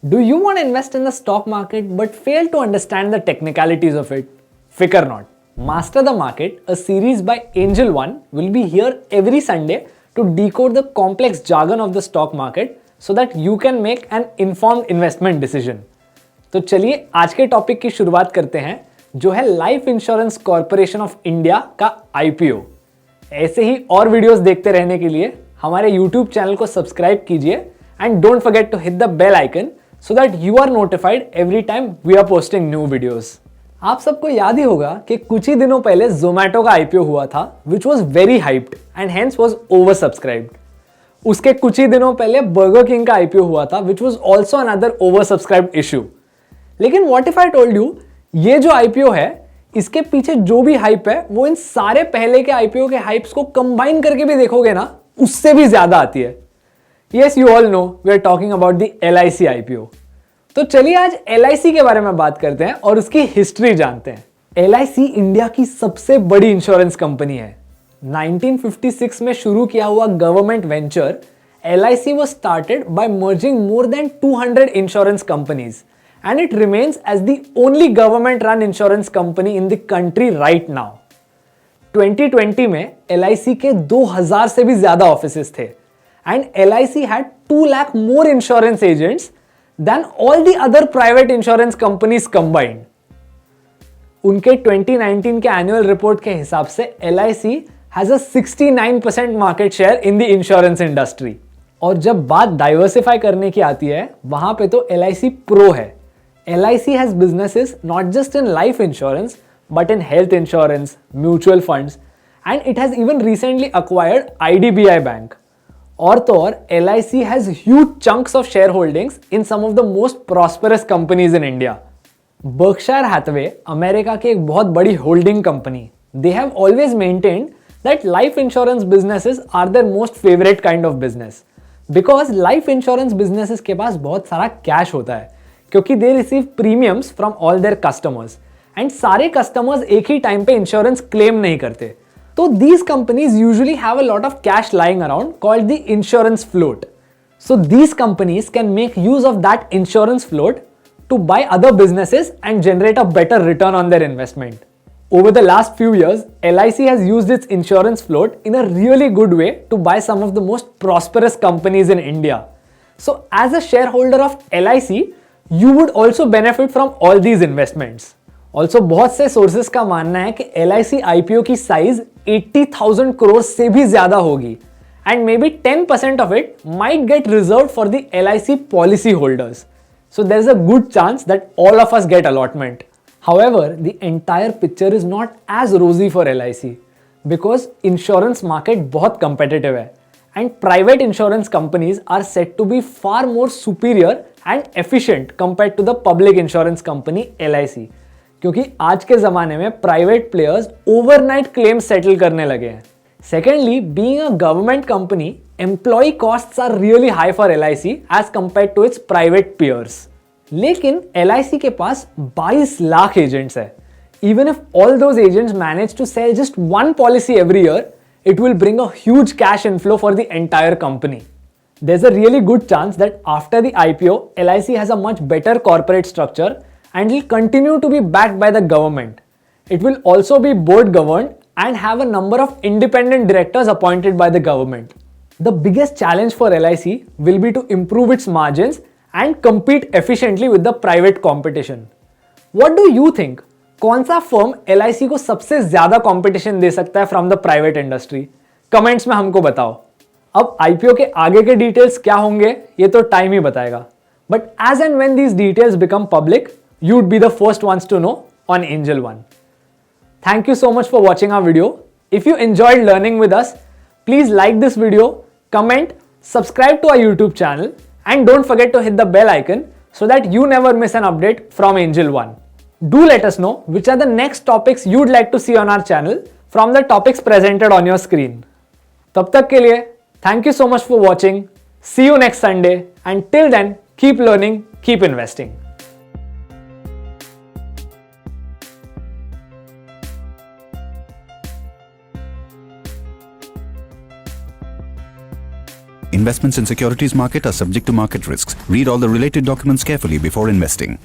Do you want to invest in the stock market but fail to understand the technicalities of it? Fikr not. Master the Market, a series by Angel One, will be here every Sunday to decode the complex jargon of the stock market so that you can make an informed investment decision. तो चलिए आज के topic की शुरुआत करते हैं जो है life insurance corporation of India का आईपीओ। ऐसे ही और वीडियोस देखते रहने के लिए हमारे यूट्यूब चैनल को सब्सक्राइब कीजिए and don't forget to hit the bell icon so that you are notified every time we are posting new videos. आप सबको याद ही होगा कि कुछ ही दिनों पहले Zomato का IPO हुआ था which was very hyped and hence was oversubscribed. उसके कुछ ही दिनों पहले Burger King का IPO हुआ था which was also another oversubscribed issue. लेकिन what if I told you ये जो IPO है इसके पीछे जो भी हाइप है वो इन सारे पहले के IPO के हाइप्स को कंबाइन करके भी देखोगे ना उससे भी ज्यादा आती है। Yes, you all know we are talking about the LIC IPO. तो चलिए आज LIC के बारे में बात करते हैं और उसकी हिस्ट्री जानते हैं। LIC इंडिया की सबसे बड़ी इंश्योरेंस कंपनी है। 1956 में शुरू किया हुआ government venture LIC was started by merging more than 200 insurance companies and it remains as the only government run insurance company in the country right now. 2020 में LIC के 2000 से भी ज्यादा ऑफिसेस थे and LIC had 2 lakh more insurance agents than all the other private insurance companies combined. उनके 2019 के annual report के हिसाब से LIC has a 69% market share in the insurance industry. और जब बात डाइवर्सिफाई करने की आती है वहां पे तो LIC प्रो है। LIC has businesses not just in life insurance but in health insurance, mutual funds and it has even recently acquired IDBI Bank. और तो और LIC has huge chunks of shareholdings in some of the most prosperous companies in India. Berkshire Hathaway, America की एक बहुत बड़ी holding company, they have always maintained that life insurance businesses are their most favorite kind of business because life insurance businesses के पास बहुत सारा cash होता है क्योंकि they receive premiums from all their customers and सारे कस्टमर्स एक ही time पे insurance claim नहीं करते। So these companies usually have a lot of cash lying around called the insurance float. So these companies can make use of that insurance float to buy other businesses and generate a better return on their investment. Over the last few years, LIC has used its insurance float in a really good way to buy some of the most prosperous companies in India. So as a shareholder of LIC, you would also benefit from all these investments. Also बहुत से sources का मानना है कि LIC IPO की size 80,000 crore से भी ज्यादा होगी and may be 10% of it might get reserve for the LIC policy holders. So there is a good chance that all of us get allotment. However the entire picture is not as rosy for LIC because insurance market बहुत competitive है and private insurance companies are set to be far more superior and efficient compared to the public insurance company LIC क्योंकि आज के जमाने में private players overnight claims settle करने लगे हैं। Secondly, being a government company, employ costs are really high for LIC as compared to its private peers. लेकिन LIC के पास 22 लाख एजेंट्स है। Even if all those agents manage to sell just one policy every year, it will bring a huge cash inflow for the entire company. There's a really good chance that after the IPO, LIC has a much better corporate structure and will continue to be backed by the government. It will also be board governed and have a number of independent directors appointed by the government. The biggest challenge for LIC will be to improve its margins and compete efficiently with the private competition. What do you think? कौन सा firm LIC को सबसे ज्यादा competition दे सकता है from the private industry? Comments में हमको बताओ। अब IPO के आगे के डिटेल्स क्या होंगे ये तो टाइम ही बताएगा, but as and when these details become public, you'd be the first ones to know on Angel One. Thank you so much for watching our video. If you enjoyed learning with us, please like this video, comment, subscribe to our YouTube channel, and don't forget to hit the bell icon so that you never miss an update from Angel One. Do let us know which are the next topics you'd like to see on our channel from the topics presented on your screen. तब तक के लिए, thank you so much for watching. See you next Sunday, and till then, keep learning, keep investing. Investments in securities market are subject to market risks. Read all the related documents carefully before investing.